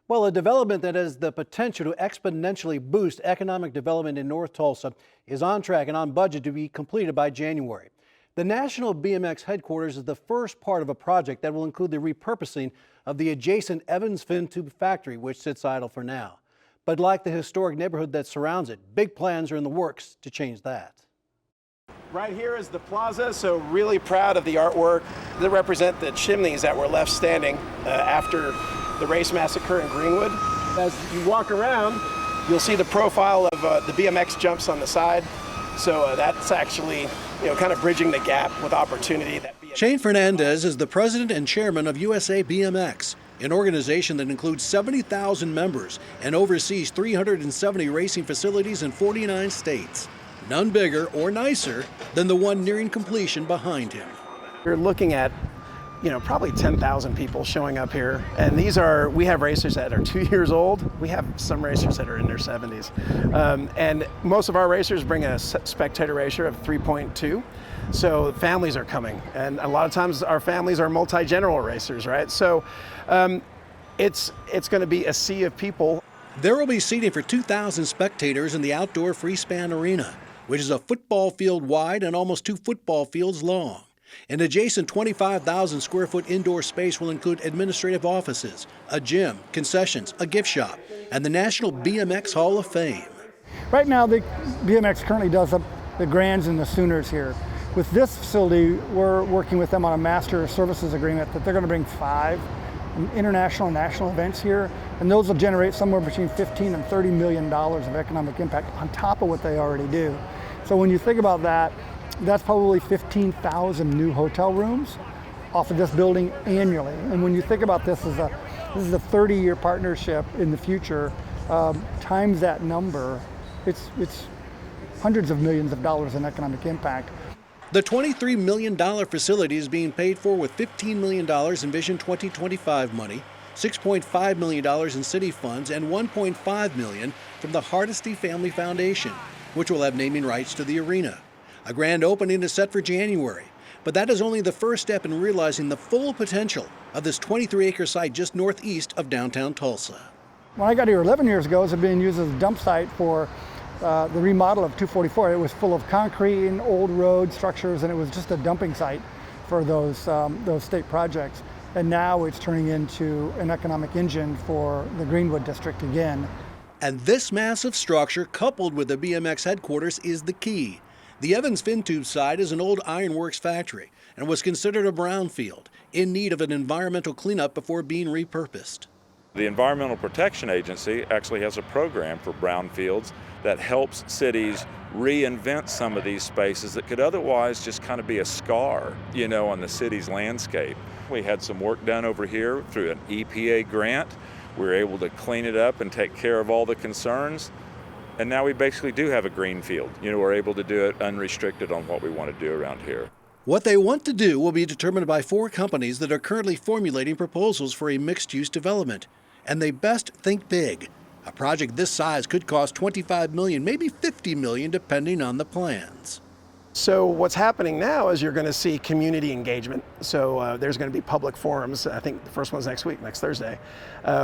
Well, a development that has the potential to exponentially boost economic development in North Tulsa is on track and on budget to be completed by January. The National BMX Headquarters is the first part of a project that will include the repurposing of the adjacent Evans-Fintube factory, which sits idle for now. But like the historic neighborhood that surrounds it, big plans are in the works to change that. Right here is the plaza, so really proud of the artwork that represent the chimneys that were left standing after the race massacre in Greenwood. As you walk around, you'll see the profile of the BMX jumps on the side. So that's actually, kind of bridging the gap with opportunity. Shane Fernandez is the president and chairman of USA BMX, an organization that includes 70,000 members and oversees 370 racing facilities in 49 states. None bigger or nicer than the one nearing completion behind him. You're looking at, probably 10,000 people showing up here. And we have racers that are 2 years old. We have some racers that are in their 70s. And most of our racers bring a spectator ratio of 3.2. So families are coming. And a lot of times our families are multi-general racers, right? So it's going to be a sea of people. There will be seating for 2,000 spectators in the outdoor free-span arena, which is a football field wide and almost 2 football fields long. An adjacent 25,000 square foot indoor space will include administrative offices, a gym, concessions, a gift shop, and the National BMX Hall of Fame. Right now, the BMX currently does the Grands and the Sooners here. With this facility, we're working with them on a master services agreement that they're going to bring 5 international and national events here, and those will generate somewhere between $15 and $30 million of economic impact on top of what they already do. So when you think about that, that's probably 15,000 new hotel rooms off of this building annually. And when you think about this is a 30-year partnership in the future, times that number, it's hundreds of millions of dollars in economic impact. The $23 million facility is being paid for with $15 million in Vision 2025 money, $6.5 million in city funds, and $1.5 million from the Hardesty Family Foundation, which will have naming rights to the arena. A grand opening is set for January, but that is only the first step in realizing the full potential of this 23-acre site just northeast of downtown Tulsa. When I got here 11 years ago, it was being used as a dump site for the remodel of 244. It was full of concrete and old road structures, and it was just a dumping site for those state projects. And now it's turning into an economic engine for the Greenwood district again. And this massive structure, coupled with the BMX headquarters, is the key. The Evans-Fintube site is an old ironworks factory and was considered a brownfield, in need of an environmental cleanup before being repurposed. The Environmental Protection Agency actually has a program for brownfields that helps cities reinvent some of these spaces that could otherwise just kind of be a scar, on the city's landscape. We had some work done over here through an EPA grant. We were able to clean it up and take care of all the concerns. And now we basically do have a green field. We're able to do it unrestricted on what we want to do around here. What they want to do will be determined by 4 companies that are currently formulating proposals for a mixed-use development. And they best think big. A project this size could cost $25 million, maybe $50 million, depending on the plans. So what's happening now is you're going to see community engagement. So there's going to be public forums. I think the first one's next week, next Thursday,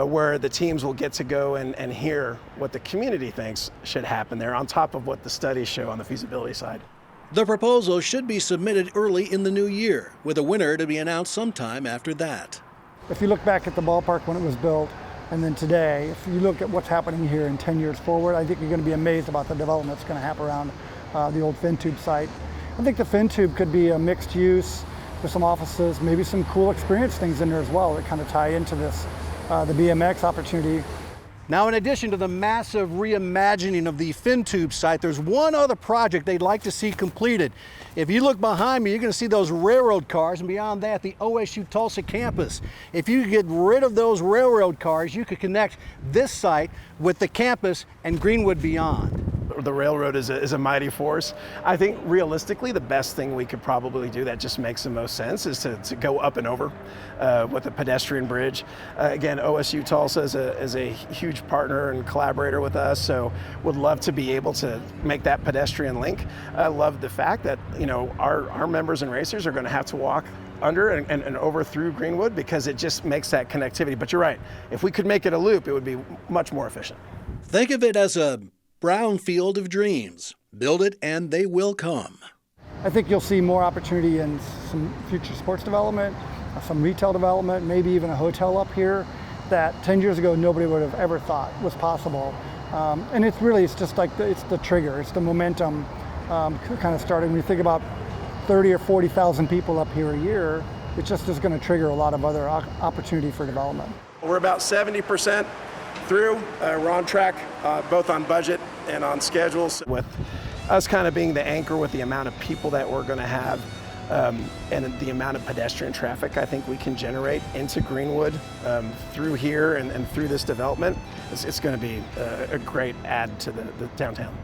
where the teams will get to go and hear what the community thinks should happen there on top of what the studies show on the feasibility side. The proposal should be submitted early in the new year, with a winner to be announced sometime after that. If you look back at the ballpark when it was built, and then today, if you look at what's happening here in 10 years forward, I think you're going to be amazed about the development that's going to happen around the old Fintube site. I think the Fintube could be a mixed use with some offices, maybe some cool experience things in there as well that kind of tie into this, the BMX opportunity. Now, in addition to the massive reimagining of the Fintube site, there's one other project they'd like to see completed. If you look behind me, you're going to see those railroad cars, and beyond that, the OSU Tulsa campus. If you get rid of those railroad cars, you could connect this site with the campus and Greenwood beyond. The railroad is a mighty force. I think realistically, the best thing we could probably do that just makes the most sense is to go up and over with a pedestrian bridge. Again, OSU Tulsa is a huge partner and collaborator with us, so would love to be able to make that pedestrian link. I love the fact that our members and racers are going to have to walk under and over through Greenwood, because it just makes that connectivity. But you're right, if we could make it a loop, it would be much more efficient. Think of it as a brownfield of dreams. Build it and they will come. I think you'll see more opportunity in some future sports development, some retail development, maybe even a hotel up here that 10 years ago nobody would have ever thought was possible. And it's just like it's the trigger, it's the momentum kind of starting. When you think about 30 or 40,000 people up here a year, it just is going to trigger a lot of other opportunity for development. We're about 70% through. We're on track, both on budget and on schedules, with us kind of being the anchor with the amount of people that we're going to have and the amount of pedestrian traffic I think we can generate into Greenwood through here and through this development. It's going to be a great add to the downtown.